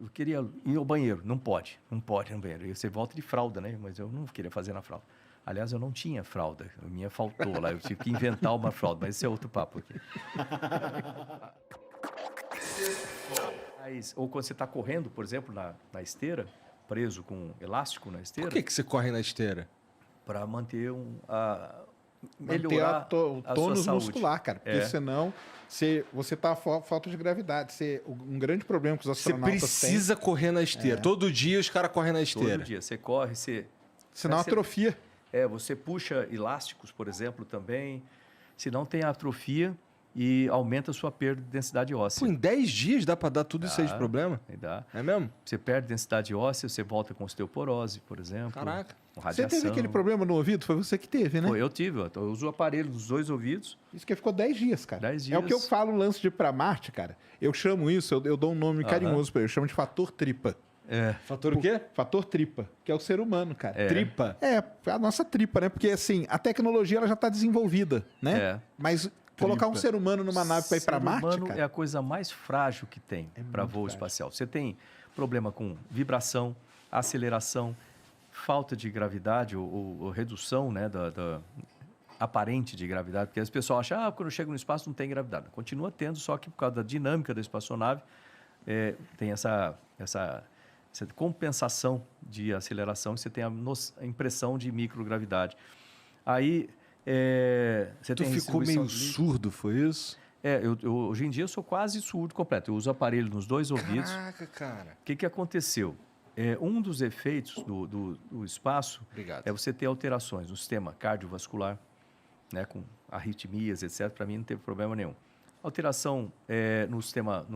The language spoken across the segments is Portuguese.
eu queria ir ao banheiro. Não pode no banheiro. E você volta de fralda, né? Mas eu não queria fazer na fralda. Aliás, eu não tinha fralda. A minha faltou lá. Eu tive que inventar uma fralda. Mas esse é outro papo aqui. Ou quando você está correndo, por exemplo, na esteira, preso com um elástico na esteira. Por que você corre na esteira? Para manter melhorar o tônus muscular, cara. Porque senão você tá falta de gravidade. Um grande problema que os astronautas têm. Você precisa correr na esteira. Todo dia os caras correm na esteira. Todo dia. Você corre, senão atrofia. Você puxa elásticos, por exemplo, também. Se não tem atrofia e aumenta a sua perda de densidade óssea. Pô, em 10 dias dá para dar tudo isso aí de problema? Dá. É mesmo? Você perde densidade óssea, você volta com osteoporose, por exemplo. Caraca. Você teve aquele problema no ouvido? Foi você que teve, né? Foi, eu tive. Eu uso o aparelho dos 2 ouvidos. Isso que ficou 10 dias, cara. 10 dias. É o que eu falo, o lance de ir pra Marte, cara. Eu chamo isso, eu dou um nome carinhoso pra ele. Eu chamo de fator tripa. Fator o quê? Fator tripa, que é o ser humano, cara. Tripa? A nossa tripa, né? Porque, assim, a tecnologia ela já tá desenvolvida, né? Mas colocar um ser humano numa nave para ir para Marte, cara... O ser humano cara, é a coisa mais frágil que tem para voo espacial. Você tem problema com vibração, aceleração, falta de gravidade ou redução, né, da aparente de gravidade, porque as pessoas acham, quando eu chego no espaço não tem gravidade. Continua tendo, só que por causa da dinâmica da espaçonave, tem essa compensação de aceleração, você tem a impressão de microgravidade. Aí... Tu ficou meio surdo, foi isso? Hoje em dia eu sou quase surdo completo. Eu uso aparelho nos 2 ouvidos. Caraca, cara. O que aconteceu? Um dos efeitos do espaço é você ter alterações no sistema cardiovascular, né, com arritmias, etc. Para mim não teve problema nenhum. Alteração no sistema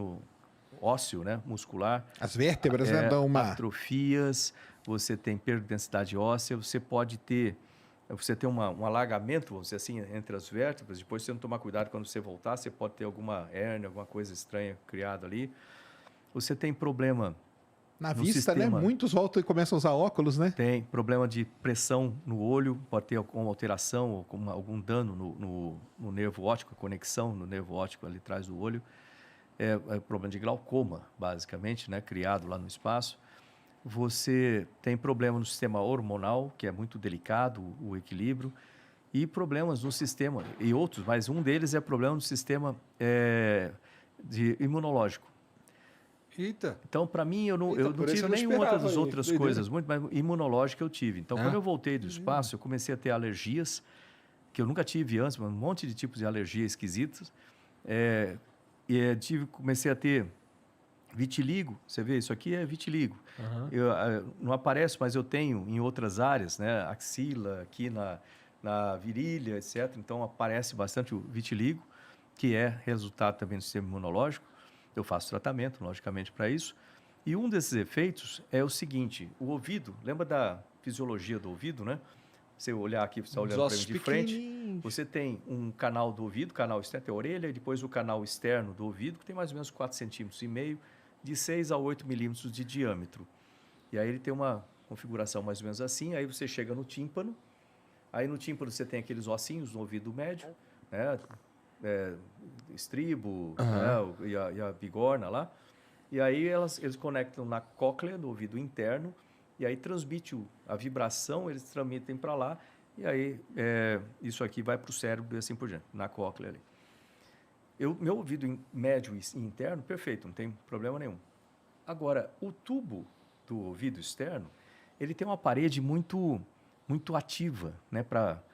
ósseo, né, muscular. As vértebras, né, dão uma... Atrofias, você tem perda de densidade óssea, você pode ter... Você tem um alagamento, vamos dizer assim, entre as vértebras. Depois, se você não tomar cuidado, quando você voltar, você pode ter alguma hérnia, alguma coisa estranha criada ali. Você tem problema na vista, sistema, né? Muitos voltam e começam a usar óculos, né? Tem problema de pressão no olho, pode ter alguma alteração, algum dano no nervo óptico, conexão no nervo óptico ali atrás do olho. É problema de glaucoma, basicamente, né? Criado lá no espaço. Você tem problema no sistema hormonal, que é muito delicado, o equilíbrio, e problemas no sistema, e outros, mas um deles é problema no sistema imunológico. Eita! Então, para mim, eu não tive nenhuma das outras coisas, mas imunológica eu tive. Então, quando eu voltei do espaço, eu comecei a ter alergias, que eu nunca tive antes, um monte de tipos de alergia esquisitas, comecei a ter... Vitiligo, você vê, isso aqui é vitiligo. Não aparece, mas eu tenho em outras áreas, né? Axila, aqui na virilha, etc. Então, aparece bastante o vitiligo, que é resultado também do sistema imunológico. Eu faço tratamento, logicamente, para isso. E um desses efeitos é o seguinte, o ouvido, lembra da fisiologia do ouvido, né? Você olhar aqui, você está olhando para mim de frente, você tem um canal do ouvido, canal externo, tem a orelha, e depois o canal externo do ouvido, que tem mais ou menos 4,5 centímetros, de 6 a 8 milímetros de diâmetro. E aí ele tem uma configuração mais ou menos assim, aí você chega no tímpano, aí no tímpano você tem aqueles ossinhos no ouvido médio, né? Estribo, né? e a bigorna lá, e aí eles conectam na cóclea do ouvido interno, e aí transmite a vibração, eles transmitem para lá, e aí isso aqui vai para o cérebro e assim por diante, na cóclea ali. Meu ouvido médio e interno, perfeito, não tem problema nenhum. Agora, o tubo do ouvido externo, ele tem uma parede muito, muito ativa, né?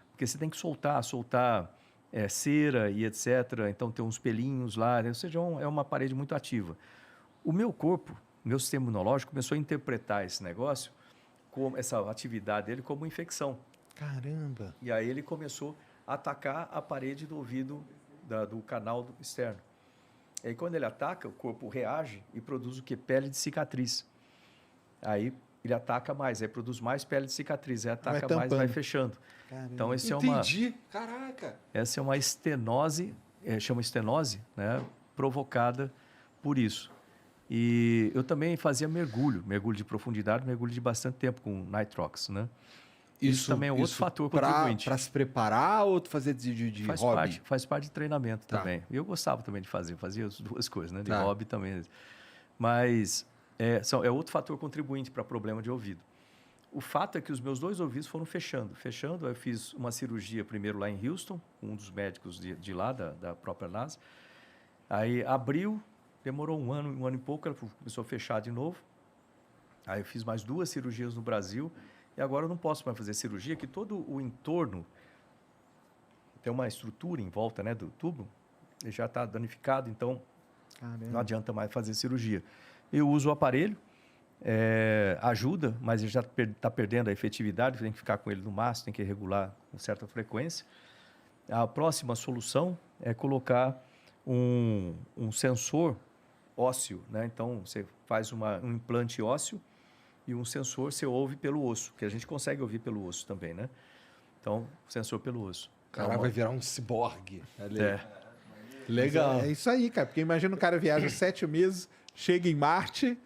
Porque você tem que soltar cera e etc. Então, tem uns pelinhos lá, né? Ou seja, é uma parede muito ativa. O meu corpo, meu sistema imunológico, começou a interpretar esse negócio, essa atividade dele, como infecção. Caramba! E aí ele começou a atacar a parede do ouvido do canal externo. E aí, quando ele ataca, o corpo reage e produz o quê? Pele de cicatriz. Aí ele ataca mais, aí produz mais pele de cicatriz, aí ataca mais, vai fechando. Caramba. Então, Entendi. Caraca! Essa é uma estenose, chama estenose, né? Provocada por isso. E eu também fazia mergulho de profundidade, mergulho de bastante tempo com nitrox, né? Isso também é outro fator contribuinte. Para se preparar ou fazer de hobby? Faz parte de treinamento também. E eu gostava também de fazer, fazia as duas coisas, né? De hobby também. Mas É outro fator contribuinte para problema de ouvido. O fato é que os meus 2 ouvidos foram fechando. Aí eu fiz uma cirurgia primeiro lá em Houston, um dos médicos de lá, da própria NASA. Aí abriu, demorou um ano e pouco, ela começou a fechar de novo. Aí eu fiz mais 2 cirurgias no Brasil e agora eu não posso mais fazer cirurgia, que todo o entorno tem uma estrutura em volta, né, do tubo, ele já está danificado, então não adianta mais fazer cirurgia. Eu uso o aparelho, ajuda, mas ele já está perdendo a efetividade, tem que ficar com ele no máximo, tem que regular com certa frequência. A próxima solução é colocar um sensor ósseo, né? Então, você faz um implante ósseo e um sensor você ouve pelo osso, que a gente consegue ouvir pelo osso também, né? Então, sensor pelo osso. O cara vai virar um ciborgue. Legal. É isso aí, cara, porque imagina o cara viaja 7 meses, chega em Marte...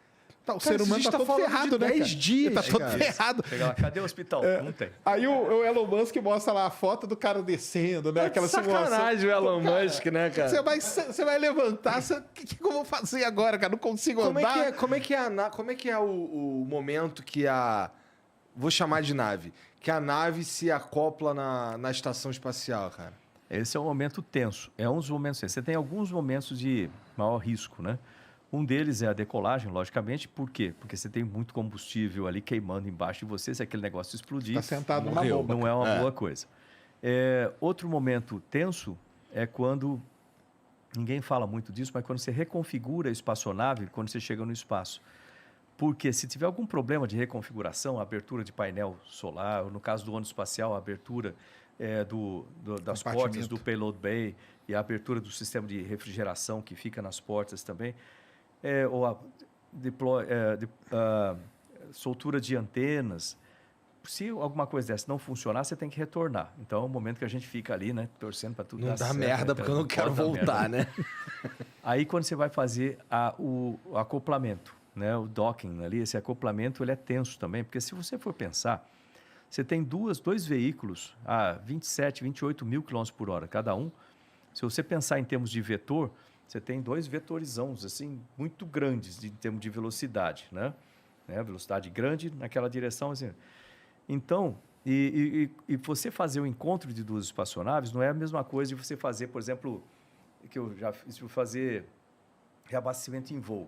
Tá, o ser humano tá todo ferrado, né, 10 dias. Tá todo ferrado. Chega lá, cadê o hospital? Não tem. Aí o Elon Musk mostra lá a foto do cara descendo, né? Aquela sacanagem o Elon Musk, né, cara? Você vai levantar, o que eu vou fazer agora, cara? Não consigo andar. Como é que é o momento que vou chamar de nave, que a nave se acopla na estação espacial, cara? Esse é um momento tenso. É um dos momentos tensos. Você tem alguns momentos de maior risco, né? Um deles é a decolagem, logicamente. Por quê? Porque você tem muito combustível ali queimando embaixo de você. Se aquele negócio explodir, está sentado numa bomba. Não é uma boa coisa. Outro momento tenso é quando, ninguém fala muito disso, mas quando você reconfigura a espaçonave, quando você chega no espaço. Porque se tiver algum problema de reconfiguração, abertura de painel solar, ou no caso do ônibus espacial, a abertura das portas do payload bay e a abertura do sistema de refrigeração que fica nas portas também, ou a soltura de antenas. Se alguma coisa dessa não funcionar, você tem que retornar. Então, é o momento que a gente fica ali, né, torcendo para tudo dar certo. Não dá merda, porque eu não quero voltar, né? Aí, quando você vai fazer o acoplamento, né, o docking ali, esse acoplamento ele é tenso também, porque se você for pensar, você tem dois veículos a 27, 28 mil km por hora cada um. Se você pensar em termos de vetor, você tem 2 vetorizãos assim, muito grandes em termos de velocidade, né? Velocidade grande naquela direção. Assim. Então, e você fazer o encontro de 2 espaçonaves não é a mesma coisa de você fazer, por exemplo, que eu já fiz, fazer reabastecimento em voo.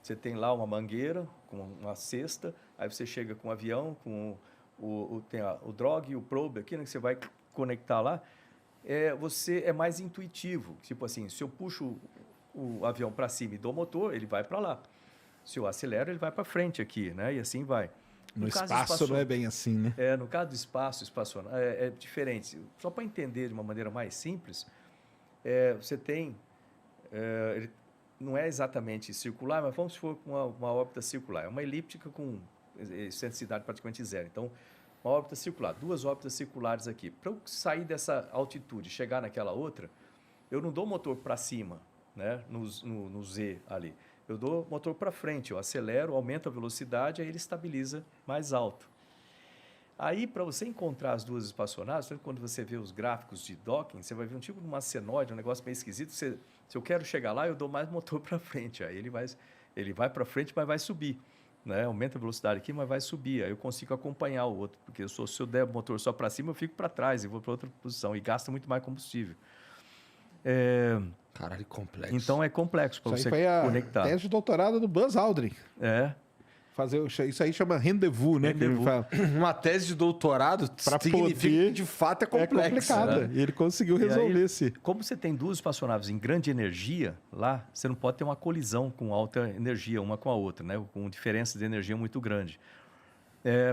Você tem lá uma mangueira com uma cesta, aí você chega com o avião, com tem o drog e o probe aqui, né, que você vai conectar lá. Você é mais intuitivo. Tipo assim, se eu puxo o avião para cima e dou motor, ele vai para lá. Se eu acelero, ele vai para frente aqui, né? E assim vai. No espaço não é bem assim, né? No caso do espaçonave, é diferente. Só para entender de uma maneira mais simples, você tem... ele não é exatamente circular, mas vamos supor uma órbita circular. É uma elíptica com excentricidade praticamente zero. Então, uma órbita circular, 2 órbitas circulares aqui. Para eu sair dessa altitude e chegar naquela outra, eu não dou motor para cima, né, no Z ali. Eu dou motor para frente, eu acelero, aumento a velocidade, aí ele estabiliza mais alto. Aí, para você encontrar as 2 espaçonaves, quando você vê os gráficos de docking, você vai ver um tipo de uma senoide, um negócio meio esquisito. Se eu quero chegar lá, eu dou mais motor para frente. Aí ele vai para frente, mas vai subir. Né? Aumenta a velocidade aqui, mas vai subir. Aí eu consigo acompanhar o outro. Porque se eu der o motor só para cima, eu fico para trás e vou para outra posição. E gasta muito mais combustível. Caralho, complexo. Então é complexo para você conectar. Isso aí foi a tese de doutorado do Buzz Aldrin. Isso aí chama rendezvous, né? Rendezvous. Uma tese de doutorado significa que de fato é complexo. E ele conseguiu resolver esse. Como você tem 2 espaçonaves em grande energia lá, você não pode ter uma colisão com alta energia uma com a outra, né? Com diferença de energia muito grande.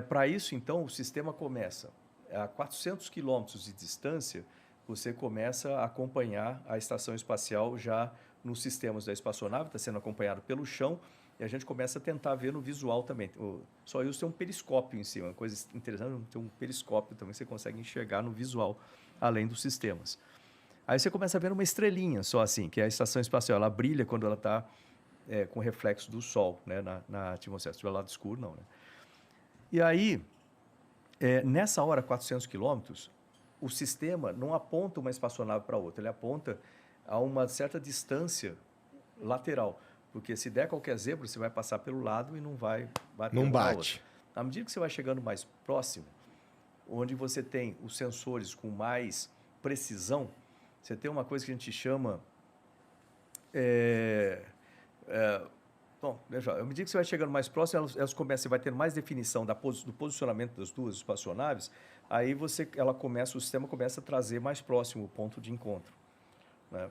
Para isso, então, o sistema começa a 400 quilômetros de distância, você começa a acompanhar a estação espacial já nos sistemas da espaçonave, está sendo acompanhado pelo chão. E a gente começa a tentar ver no visual também. O Soyuz tem um periscópio em cima, uma coisa interessante, tem um periscópio também, você consegue enxergar no visual, além dos sistemas. Aí você começa a ver uma estrelinha só assim, que é a estação espacial. Ela brilha quando ela está com reflexo do Sol, né, na atmosfera. Se estiver lado escuro, não. Né? E aí, nessa hora, 400 quilômetros, o sistema não aponta uma espaçonave para outra, ele aponta a uma certa distância lateral. Porque se der qualquer zebra, você vai passar pelo lado e não vai bater. Não bate. À medida que você vai chegando mais próximo, onde você tem os sensores com mais precisão, você tem uma coisa que a gente chama... Bom, veja, à medida que você vai chegando mais próximo, você vai ter mais definição do posicionamento das duas espaçonaves, aí o sistema começa a trazer mais próximo o ponto de encontro. Né?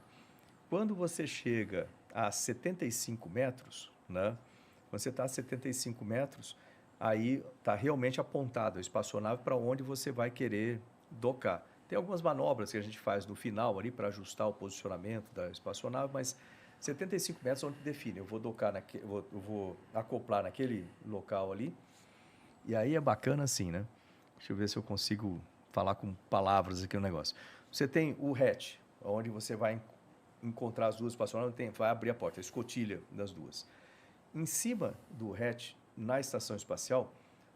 Quando você chega a 75 metros, né? Quando você está a 75 metros, aí está realmente apontado a espaçonave para onde você vai querer docar. Tem algumas manobras que a gente faz no final ali para ajustar o posicionamento da espaçonave, mas 75 metros é onde define. Eu vou docar, eu vou acoplar naquele local ali. E aí é bacana assim, né? Deixa eu ver se eu consigo falar com palavras aqui o negócio. Você tem o hatch, onde você vai encontrar as duas espaçonaves, vai abrir a porta, a escotilha das duas. Em cima do hatch, na estação espacial,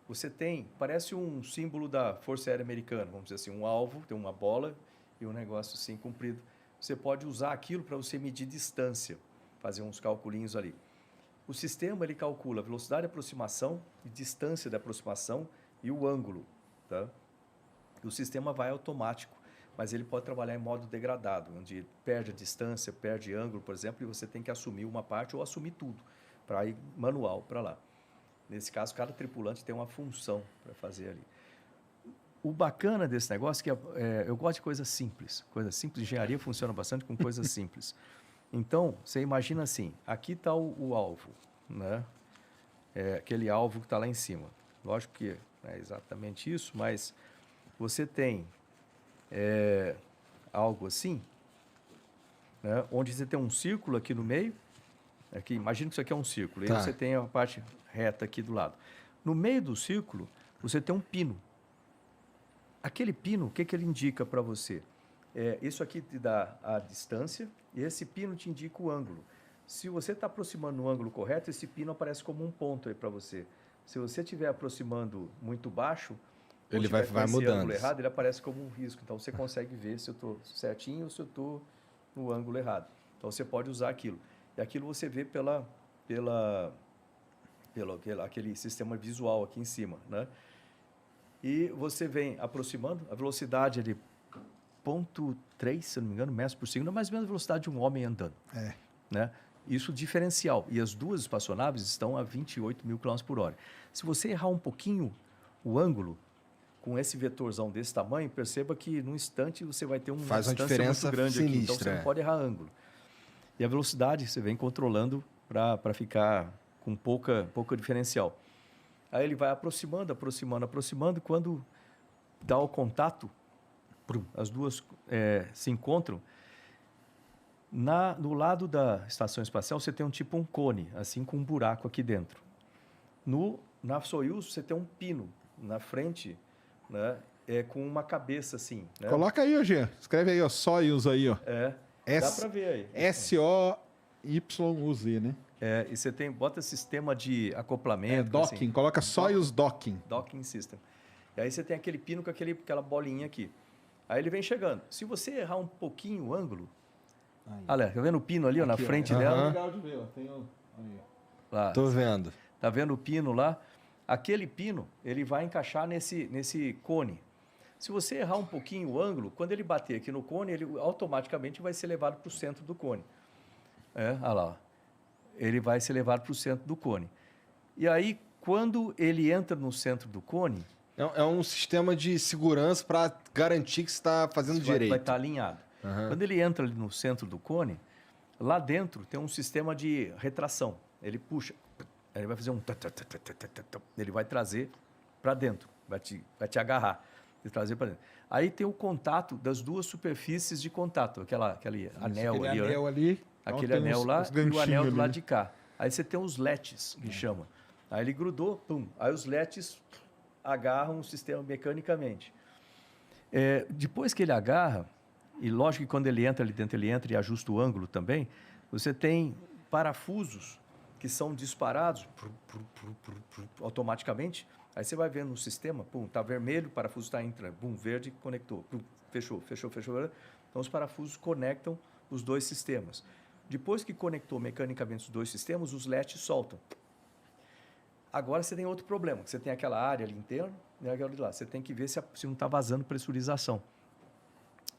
você tem, parece um símbolo da Força Aérea Americana, vamos dizer assim, um alvo, tem uma bola e um negócio assim comprido. Você pode usar aquilo para você medir distância, fazer uns calculinhos ali. O sistema ele calcula a velocidade de aproximação e distância da aproximação e o ângulo. Tá? E o sistema vai automático, mas ele pode trabalhar em modo degradado, onde perde a distância, perde ângulo, por exemplo, e você tem que assumir uma parte ou assumir tudo, para ir manual para lá. Nesse caso, cada tripulante tem uma função para fazer ali. O bacana desse negócio é que eu gosto de coisas simples. Coisas simples, engenharia funciona bastante com coisas simples. Então, você imagina assim, aqui está o alvo, né? Aquele alvo que está lá em cima. Lógico que não é exatamente isso, mas você tem algo assim, né? Onde você tem um círculo aqui no meio. Aqui, imagina que isso aqui é um círculo. Tá. E você tem a parte reta aqui do lado. No meio do círculo, você tem um pino. Aquele pino, o que ele indica para você? Isso aqui te dá a distância e esse pino te indica o ângulo. Se você está aproximando no ângulo correto, esse pino aparece como um ponto aí para você. Se você estiver aproximando muito baixo, ele vai mudando. Ângulo errado, ele aparece como um risco. Então, você consegue ver se eu estou certinho ou se eu estou no ângulo errado. Então, você pode usar aquilo. E aquilo você vê pelo aquele sistema visual aqui em cima, né? E você vem aproximando, a velocidade é de 0,3, se não me engano, metros por segundo, é mais ou menos a velocidade de um homem andando. Né? Isso diferencial. E as duas espaçonaves estão a 28 mil km por hora. Se você errar um pouquinho o ângulo, com esse vetorzão desse tamanho, perceba que num instante você vai ter uma diferença muito grande sinistra, aqui. Então, você não pode errar ângulo. E a velocidade você vem controlando para ficar com pouca diferencial. Aí ele vai aproximando. Quando dá o contato, as duas se encontram. No lado da estação espacial, você tem um cone, assim, com um buraco aqui dentro. Na Soyuz, você tem um pino na frente, né, com uma cabeça assim. Né? Coloca aí, Jean. Escreve aí, ó, Soyuz aí, ó. Dá para ver aí. S-O-Y-U-Z, né? E você bota sistema de acoplamento. Docking, assim. Coloca Soyuz Docking. Docking System. E aí você tem aquele pino com aquela bolinha aqui. Aí ele vem chegando. Se você errar um pouquinho o ângulo... Olha, tá vendo o pino ali, ó, na frente dela? Legal de ver, ó. Lá. Tô vendo. Tá vendo o pino lá? Aquele pino, ele vai encaixar nesse cone. Se você errar um pouquinho o ângulo, quando ele bater aqui no cone, ele automaticamente vai ser levado para o centro do cone. Olha lá. Ele vai ser levado para o centro do cone. E aí, quando ele entra no centro do cone... É um sistema de segurança para garantir que você está fazendo direito. Vai estar alinhado. Uhum. Quando ele entra ali no centro do cone, lá dentro tem um sistema de retração. Ele puxa, ele vai fazer ele vai trazer para dentro, vai te agarrar e trazer para dentro. Aí tem o contato das duas superfícies de contato, aquele anel ali. Aquele anel lá e o anel do lado de cá. Aí você tem os LETs, que chama. Aí ele grudou, pum. Aí os LETs agarram o sistema mecanicamente. Depois que ele agarra, e lógico que quando ele entra ali dentro, ele entra e ajusta o ângulo também, você tem parafusos que são disparados automaticamente. Aí você vai vendo no sistema, pum, tá vermelho, o parafuso está entrando, pum, verde, conectou, pum, fechou. Então os parafusos conectam os dois sistemas. Depois que conectou mecanicamente os dois sistemas, os LEDs soltam. Agora você tem outro problema, você tem aquela área ali interna e aquela de lá. Você tem que ver se não está vazando pressurização.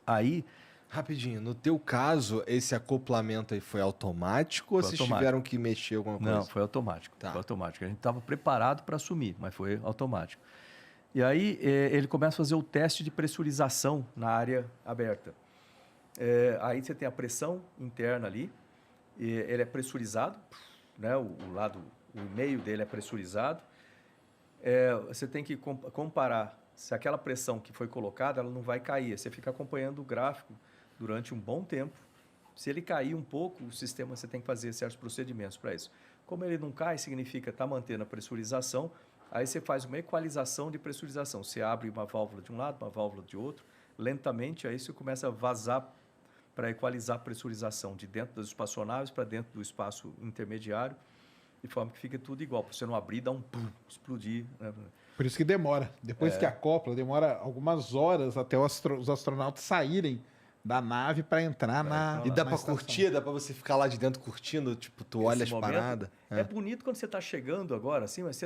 Aí... Rapidinho, no teu caso, esse acoplamento aí foi automático ou vocês tiveram que mexer alguma coisa? Não, foi automático. Tá. Foi automático. A gente estava preparado para assumir, mas foi automático. E aí ele começa a fazer o teste de pressurização na área aberta. Aí você tem a pressão interna ali, ele é pressurizado, né? O meio dele é pressurizado. Você tem que comparar se aquela pressão que foi colocada, ela não vai cair. Você fica acompanhando o gráfico durante um bom tempo. Se ele cair um pouco, o sistema você tem que fazer certos procedimentos para isso. Como ele não cai, significa estar mantendo a pressurização. Aí você faz uma equalização de pressurização. Você abre uma válvula de um lado, uma válvula de outro, lentamente, aí você começa a vazar para equalizar a pressurização de dentro das espaçonaves para dentro do espaço intermediário, de forma que fica tudo igual, para você não abrir e dar um pum, explodir. Né? Por isso que demora. Depois que acopla, demora algumas horas até os astronautas saírem da nave para entrar na. E dá para curtir? Dá para você ficar lá de dentro curtindo? Tipo, tu olha as paradas? É bonito quando você está chegando agora, assim, mas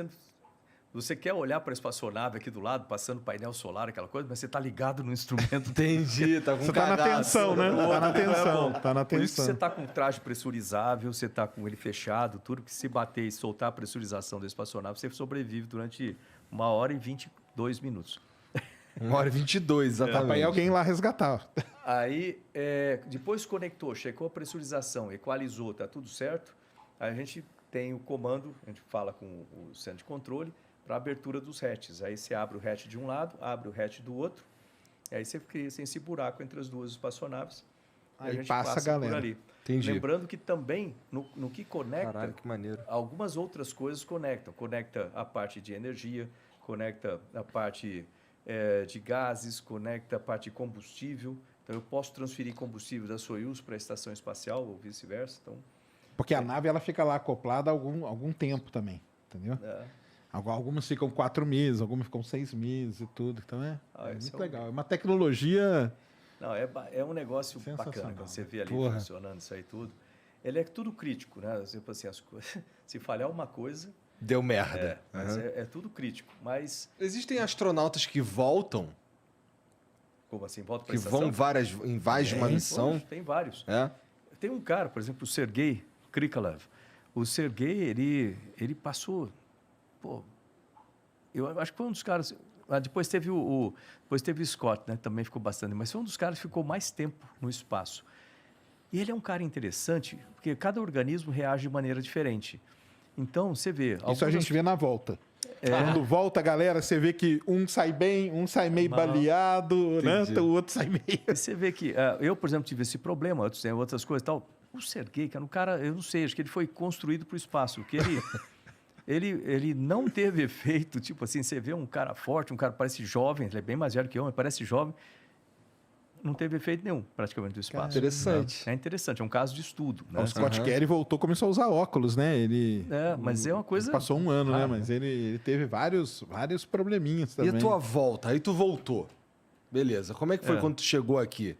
você quer olhar para a espaçonave aqui do lado, passando painel solar, aquela coisa, mas você está ligado no instrumento. Entendi, tá com você está na tensão, né? Tá na tensão, tá na tensão. Por isso que você está com o traje pressurizável, você está com ele fechado, tudo que se bater e soltar a pressurização da espaçonave, você sobrevive durante 1h22 1h22, exatamente. Aí alguém lá resgatar. Aí, depois conectou, checou a pressurização, equalizou, tá tudo certo. Aí a gente tem o comando, a gente fala com o centro de controle, para a abertura dos hatches. Aí você abre o hatch de um lado, abre o hatch do outro, e aí você cria esse buraco entre as duas espaçonaves. Aí a gente passa a galera. por ali. Entendi. Lembrando que também, no que conecta, caralho, que maneiro, algumas outras coisas conectam. Conecta a parte de energia, conecta a parte de gases, conecta a parte de combustível. Então, eu posso transferir combustível da Soyuz para a estação espacial ou vice-versa. Então, porque a nave ela fica lá acoplada há algum tempo também, entendeu? Algumas ficam 4 meses, algumas ficam 6 meses e tudo. Então é muito legal. É uma tecnologia... Não, é um negócio bacana quando você vê ali funcionando isso aí tudo. Ele é tudo crítico, né? Tipo assim, se falhar uma coisa... Deu merda. Mas é tudo crítico. Mas... Existem astronautas que voltam? Como assim? Voltam para a estação? Que vão em várias de uma missão? Poxa, tem vários. Tem um cara, por exemplo, o Sergei Krikalev. O Sergei, ele passou... Pô, eu acho que foi um dos caras... Depois teve o Scott, né? Também ficou bastante. Mas foi um dos caras que ficou mais tempo no espaço. E ele é um cara interessante, porque cada organismo reage de maneira diferente. Então, você vê... Isso a gente vê na volta. Quando volta, galera, você vê que um sai bem, um sai meio baleado, né? Então, o outro sai meio... E você vê que... eu, por exemplo, tive esse problema, outros têm outras coisas e tal. O Sergei, cara, um cara... Eu não sei, acho que ele foi construído para o espaço. Que ele não teve efeito, tipo assim, você vê um cara forte, um cara parece jovem, ele é bem mais velho que eu, mas parece jovem. Não teve efeito nenhum, praticamente, do espaço. Interessante. É interessante, é um caso de estudo. Né? O Scott Kelly voltou, começou a usar óculos, né? Mas é uma coisa... Passou um ano, né? Mas ele teve vários probleminhas também. E a tua volta? Aí tu voltou. Beleza. Como é que foi quando tu chegou aqui?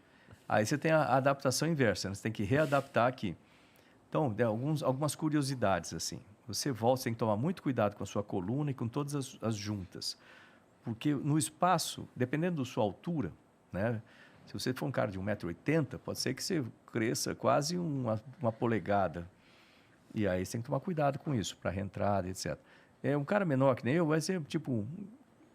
Aí você tem a adaptação inversa, né? Você tem que readaptar aqui. Então, algumas curiosidades, assim. Você volta, você tem que tomar muito cuidado com a sua coluna e com todas as juntas. Porque no espaço, dependendo da sua altura, né? Se você for um cara de 1,80 m, pode ser que você cresça quase uma polegada. E aí você tem que tomar cuidado com isso, para reentrada, etc. Um cara menor que nem eu vai ser tipo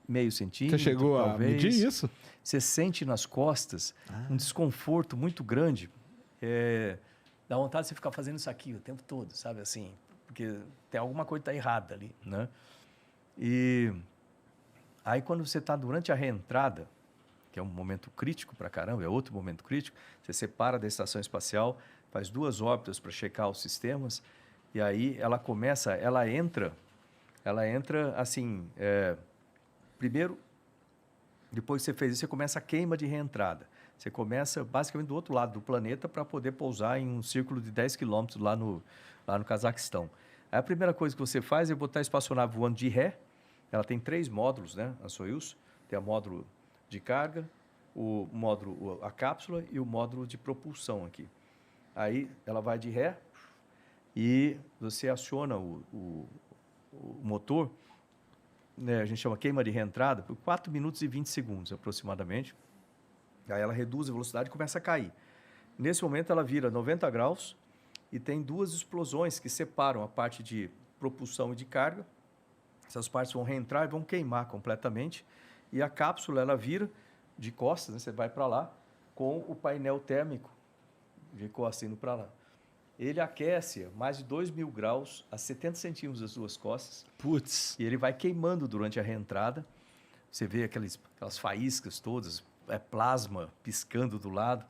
meio centímetro. Você chegou talvez. A medir isso? Você sente nas costas um desconforto muito grande. Dá vontade de você ficar fazendo isso aqui o tempo todo, sabe assim? Porque tem alguma coisa que está errada ali, né? E aí quando você está durante a reentrada, que é um momento crítico para caramba, é outro momento crítico, você separa da estação espacial, faz 2 órbitas para checar os sistemas, e aí ela entra assim, primeiro, depois que você fez isso, você começa a queima de reentrada. Você começa basicamente do outro lado do planeta para poder pousar em um círculo de 10 quilômetros lá no Cazaquistão. Aí a primeira coisa que você faz é botar a espaçonave voando de ré. Ela tem 3 módulos, né? A Soyuz. Tem o módulo de carga, a cápsula e o módulo de propulsão aqui. Aí ela vai de ré e você aciona o motor, né, a gente chama queima de reentrada, por 4 minutos e 20 segundos aproximadamente. Aí ela reduz a velocidade e começa a cair. Nesse momento ela vira 90 graus e tem 2 explosões que separam a parte de propulsão e de carga. Essas partes vão reentrar e vão queimar completamente. E a cápsula ela vira de costas, né, você vai para lá, com o painel térmico de costas indo para lá. Ele aquece mais de 2.000 graus a 70 centímetros das 2 costas. Putz. E ele vai queimando durante a reentrada. Você vê aquelas faíscas todas, plasma piscando do lado.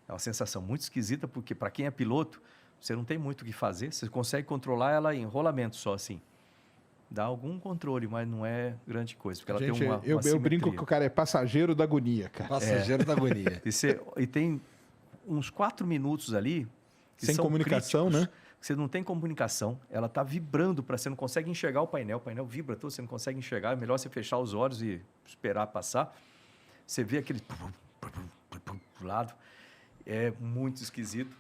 É uma sensação muito esquisita, porque para quem é piloto, você não tem muito o que fazer. Você consegue controlar ela em rolamento só assim. Dá algum controle, mas não é grande coisa. Porque ela Gente, tem uma eu brinco que o cara é passageiro da agonia, cara. Passageiro da agonia. E tem uns 4 minutos ali... Sem comunicação, críticos, né? Você não tem comunicação, ela está vibrando, você não consegue enxergar o painel vibra todo, você não consegue enxergar, é melhor você fechar os olhos e esperar passar. Você vê aquele do lado, é muito esquisito.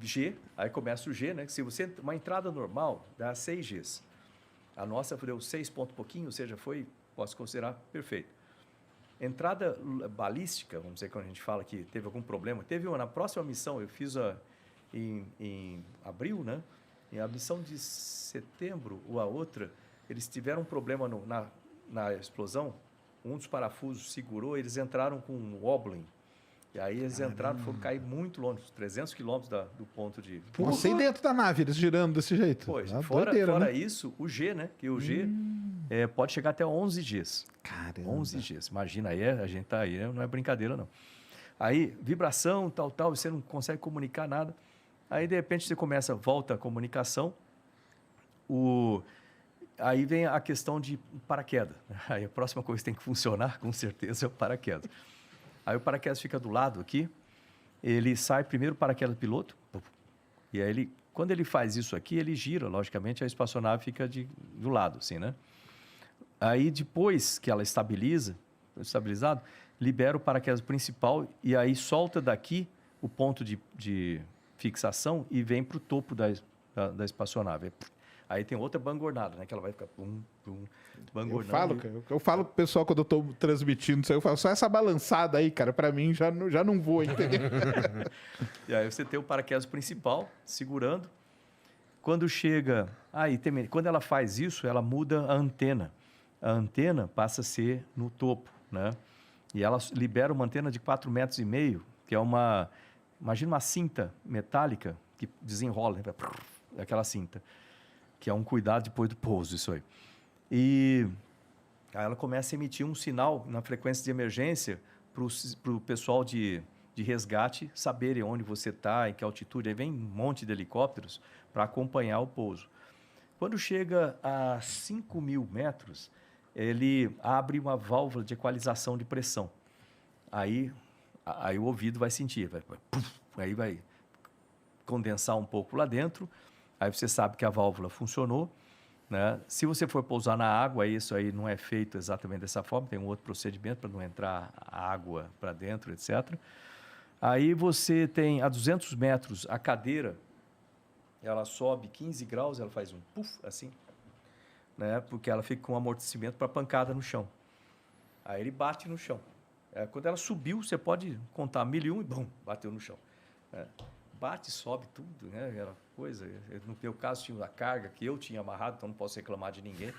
G, aí começa o G, né? Se você, uma entrada normal dá 6 Gs. A nossa deu 6 ponto pouquinho, ou seja, posso considerar perfeito. Entrada balística, vamos dizer, quando a gente fala que teve algum problema. Na próxima missão, eu fiz em abril, né? Em a missão de setembro ou a outra, eles tiveram um problema na explosão. Um dos parafusos segurou, eles entraram com um wobbling. E aí eles entraram, foram cair muito longe, 300 quilômetros do ponto de... Nossa, e dentro da nave, eles girando desse jeito? Pois, fora né? Isso, o G, né? Que o G pode chegar até 11 Gs. Caramba. 11 Gs. Imagina, aí a gente tá aí, não é brincadeira, não. Aí, vibração, tal, você não consegue comunicar nada. Aí, de repente, volta a comunicação. Aí vem a questão de paraquedas. Aí a próxima coisa que tem que funcionar, com certeza, é o paraquedas. Aí o paraquedas fica do lado aqui, ele sai primeiro o paraquedas do piloto, e aí quando ele faz isso aqui, ele gira, logicamente, a espaçonave fica do lado, assim, né? Aí depois que ela estabilizado, libera o paraquedas principal e aí solta daqui o ponto de fixação e vem para o topo da espaçonave. Aí tem outra bangornada, né? Que ela vai ficar bangornando. Eu falo pro pessoal quando eu tô transmitindo isso aí, eu falo, só essa balançada aí, cara, pra mim já não voa, entendeu? E aí você tem o paraquedas principal segurando. Quando chega... quando ela faz isso, ela muda a antena. A antena passa a ser no topo, né? E ela libera uma antena de 4,5 metros, que é imagina uma cinta metálica que desenrola, né? Aquela cinta. Que é um cuidado depois do pouso, isso aí. E aí ela começa a emitir um sinal na frequência de emergência para o pessoal de resgate saberem onde você está, em que altitude. Aí vem um monte de helicópteros para acompanhar o pouso. Quando chega a 5.000 metros, ele abre uma válvula de equalização de pressão. Aí o ouvido vai sentir, aí vai condensar um pouco lá dentro. Aí você sabe que a válvula funcionou, né? Se você for pousar na água, isso aí não é feito exatamente dessa forma, tem um outro procedimento para não entrar água para dentro, etc. Aí você tem a 200 metros a cadeira, ela sobe 15 graus, ela faz um puff assim, né? Porque ela fica com amortecimento para pancada no chão. Aí ele bate no chão. Quando ela subiu, você pode contar 1.001 e bum, bateu no chão. Bate, sobe tudo, né? Aquela coisa. No meu caso, tinha a carga que eu tinha amarrado, então não posso reclamar de ninguém.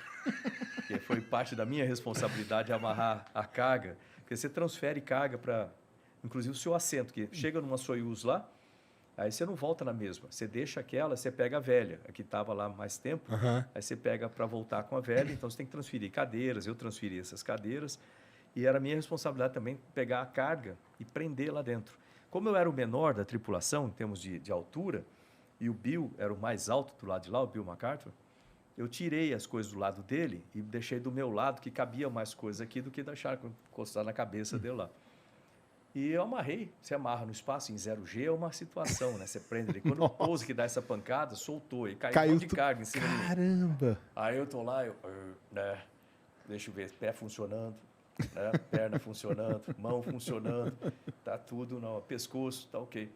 Porque foi parte da minha responsabilidade amarrar a carga. Porque você transfere carga para, inclusive, o seu assento, que chega numa Soyuz lá, aí você não volta na mesma. Você deixa aquela, você pega a velha, a que estava lá mais tempo, aí você pega para voltar com a velha, então você tem que transferir cadeiras, eu transferi essas cadeiras, e era minha responsabilidade também pegar a carga e prender lá dentro. Como eu era o menor da tripulação, em termos de altura, e o Bill era o mais alto do lado de lá, o Bill MacArthur, eu tirei as coisas do lado dele e deixei do meu lado, que cabia mais coisa aqui do que deixar encostar na cabeça dele lá. E eu amarrei, você amarra no espaço em 0G, é uma situação, né? Você prende ele. Quando o pouso que dá essa pancada, soltou e caiu um monte de carga em cima de mim. Caramba! Aí eu tô lá, né? Deixa eu ver, pé funcionando, né? Perna funcionando, mão funcionando, tá tudo, não, pescoço, tá ok.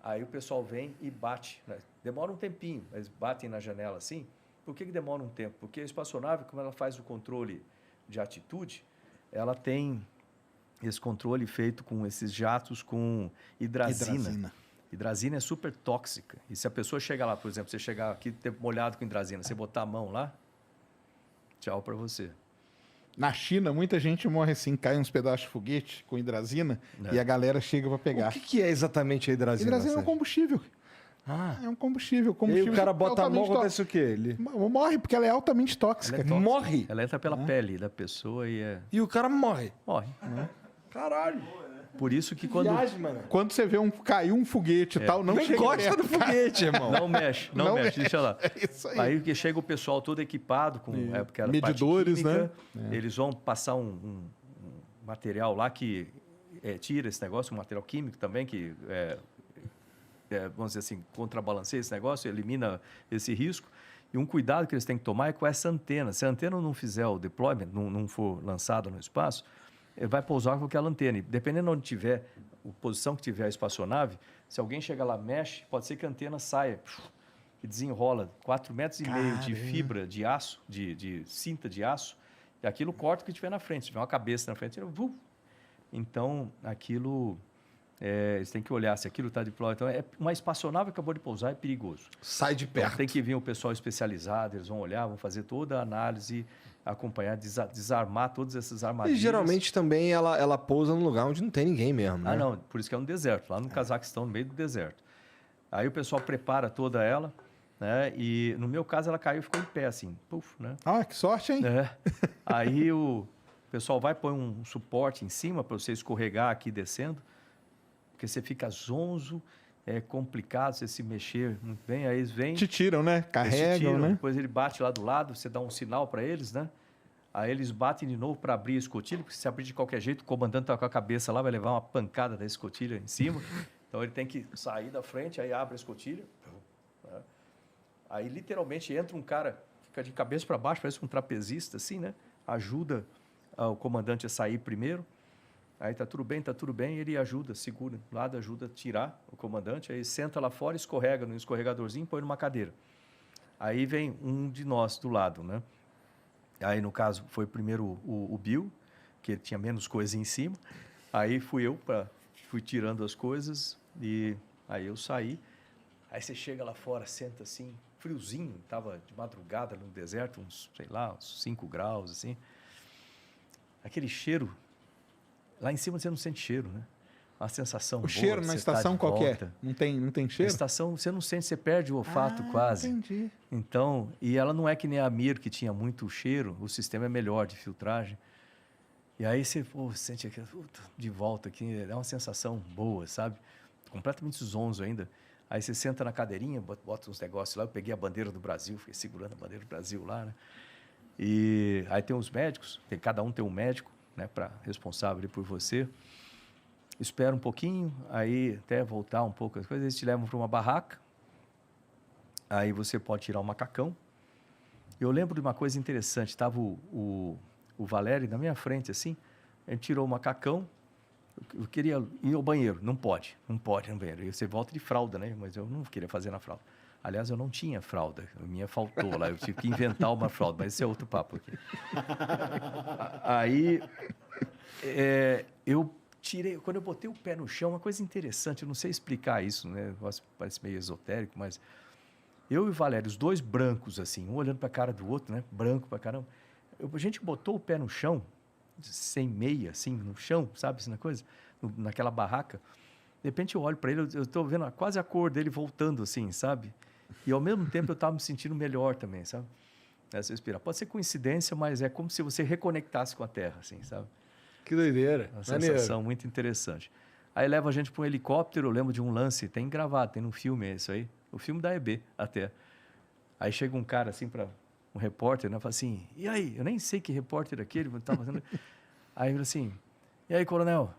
Aí o pessoal vem e bate, né? Demora um tempinho, mas batem na janela assim. Por que demora um tempo? Porque a espaçonave, como ela faz o controle de altitude, ela tem esse controle feito com esses jatos com hidrazina. Hidrazina é super tóxica. E se a pessoa chegar lá, por exemplo, você chegar aqui molhado com hidrazina, você botar a mão lá, tchau para você. Na China, muita gente morre assim, cai uns pedaços de foguete com hidrazina e a galera chega para pegar. O que é exatamente a hidrazina? Hidrazina é um combustível. É um combustível. E aí o cara bota a mão, acontece o quê? Ele morre, porque ela é altamente tóxica. Morre? Ela entra pela pele da pessoa e é... E o cara morre? Morre. Caralho. Por isso que quando... Viagem, mano. Quando você vê caiu um foguete e tal, não chega encosta no foguete, irmão. Não mexe, não mexe, deixa lá. É isso aí. Aí que chega o pessoal todo equipado com medidores, química, né? Eles vão passar um material lá que tira esse negócio, um material químico também que vamos dizer assim, contrabalanceia esse negócio, elimina esse risco. E um cuidado que eles têm que tomar é com essa antena. Se a antena não fizer o deployment, não for lançada no espaço, vai pousar com aquela antena. E dependendo de onde tiver, a posição que tiver a espaçonave, se alguém chegar lá, mexe, pode ser que a antena saia e desenrola 4,5 metros de fibra de aço, de cinta de aço, e aquilo corta o que tiver na frente. Se tiver uma cabeça na frente, então aquilo... eles têm que olhar se aquilo está deployado. Então, uma espaçonave acabou de pousar, é perigoso. Sai de perto. Então, tem que vir o pessoal especializado, eles vão olhar, vão fazer toda a análise, acompanhar, desarmar todas essas armadilhas. E geralmente também ela pousa num lugar onde não tem ninguém mesmo, né? Não, por isso que é um deserto, lá no Cazaquistão, no meio do deserto. Aí o pessoal prepara toda ela, né? E no meu caso ela caiu e ficou em pé, assim, puf, né? Ah, que sorte, hein? Aí o pessoal vai pôr um suporte em cima para você escorregar aqui descendo, porque você fica zonzo, é complicado você se mexer muito bem, aí eles vêm... Te tiram, né? Carregam, né? Depois ele bate lá do lado, você dá um sinal para eles, né? Aí eles batem de novo para abrir a escotilha, porque se abrir de qualquer jeito, o comandante está com a cabeça lá, vai levar uma pancada da escotilha em cima. Então ele tem que sair da frente, aí abre a escotilha. Né? Aí literalmente entra um cara, fica de cabeça para baixo, parece um trapezista, assim, né? Ajuda o comandante a sair primeiro. Aí tá tudo bem, ele ajuda, segura, lado ajuda a tirar o comandante, aí senta lá fora, escorrega no escorregadorzinho, põe numa cadeira. Aí vem um de nós do lado, né? Aí, no caso, foi primeiro o Bill, que tinha menos coisa em cima. Aí fui tirando as coisas e aí eu saí. Aí você chega lá fora, senta assim, friozinho, estava de madrugada no deserto, uns 5 graus, assim. Aquele cheiro... Lá em cima você não sente cheiro, né? Uma sensação boa. O cheiro na estação qual é? Não tem cheiro? Na estação você não sente, você perde o olfato quase. Entendi. Então, e ela não é que nem a Mir, que tinha muito cheiro, o sistema é melhor de filtragem. E aí você sente aquilo de volta aqui, é uma sensação boa, sabe? Completamente zonzo ainda. Aí você senta na cadeirinha, bota uns negócios lá, eu peguei a bandeira do Brasil, fiquei segurando a bandeira do Brasil lá, né? E aí tem os médicos, cada um tem um médico, né, responsável por você. Espera um pouquinho, aí até voltar um pouco as coisas, eles te levam para uma barraca, aí você pode tirar o macacão. Eu lembro de uma coisa interessante, estava o Valério na minha frente, assim, ele tirou o macacão, eu queria ir ao banheiro, não pode no banheiro, e você volta de fralda, né, mas eu não queria fazer na fralda. Aliás, eu não tinha fralda, a minha faltou lá, eu tive que inventar uma fralda, mas esse é outro papo aqui. Aí, eu tirei, quando eu botei o pé no chão, uma coisa interessante, eu não sei explicar isso, né? Parece meio esotérico, mas eu e o Valério, os dois brancos, assim, um olhando para a cara do outro, né? Branco pra caramba. A gente botou o pé no chão, sem meia, assim, no chão, sabe, assim, naquela barraca. De repente eu olho para ele, eu estou vendo quase a cor dele voltando, assim, sabe? E ao mesmo tempo eu estava me sentindo melhor também, sabe? Essa respirar. Pode ser coincidência, mas é como se você reconectasse com a Terra, assim, sabe? Que doideira. Uma sensação muito interessante. Aí leva a gente para um helicóptero, eu lembro de um lance, tem gravado, tem no filme isso aí, o filme da EB até. Aí chega um cara assim para um repórter, né, fala assim, e aí? Eu nem sei que repórter aquele estava fazendo. Aí ele fala assim, e aí, coronel?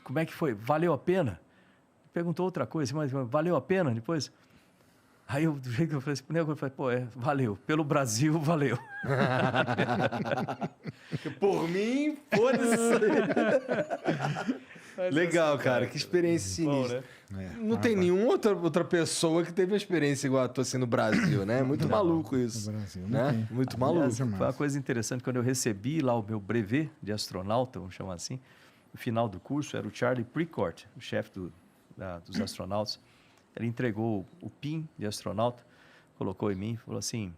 Como é que foi? Valeu a pena? Perguntou outra coisa, mas valeu a pena depois? Aí do jeito que eu falei assim, eu falei, valeu. Pelo Brasil, valeu. Por mim, foda-se. Legal, cara. Que experiência sinistra. Bom, né? Não tem nenhuma outra pessoa que teve uma experiência igual a tua assim no Brasil, né? Muito maluco isso. No Brasil, Né? Muito maluco. Aliás, foi uma coisa interessante, quando eu recebi lá o meu brevet de astronauta, vamos chamar assim, no final do curso, era o Charlie Precourt, o chefe dos astronautas. Ele entregou o PIN de astronauta, colocou em mim e falou assim: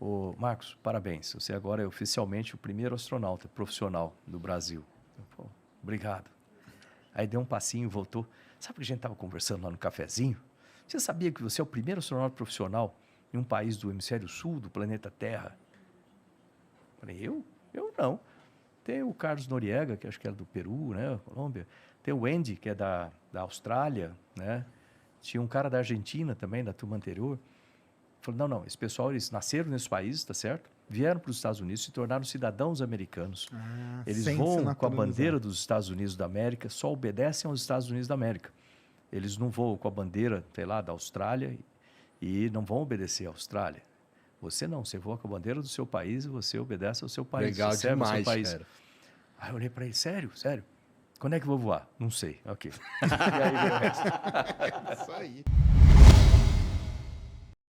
ô Marcos, parabéns, você agora é oficialmente o primeiro astronauta profissional do Brasil. Eu, pô, obrigado. Aí deu um passinho, voltou. Sabe o que a gente estava conversando lá no cafezinho? Você sabia que você é o primeiro astronauta profissional em um país do hemisfério sul do planeta Terra? Eu falei, eu? Eu não. Tem o Carlos Noriega, que acho que era do Peru, né, Colômbia. Tem o Andy, que é da Austrália, né? Tinha um cara da Argentina também, da turma anterior. Falei, não, esse pessoal, eles nasceram nesse país, tá certo? Vieram para os Estados Unidos, se tornaram cidadãos americanos. Eles voam com a bandeira dos Estados Unidos da América, só obedecem aos Estados Unidos da América. Eles não voam com a bandeira, sei lá, da Austrália e não vão obedecer à Austrália. Você não, você voa com a bandeira do seu país e você obedece ao seu país. Legal você serve ao demais, seu país. cara. Aí eu olhei para ele, sério? Quando é que eu vou voar? Não sei. Ok. E aí veio o resto. Isso aí.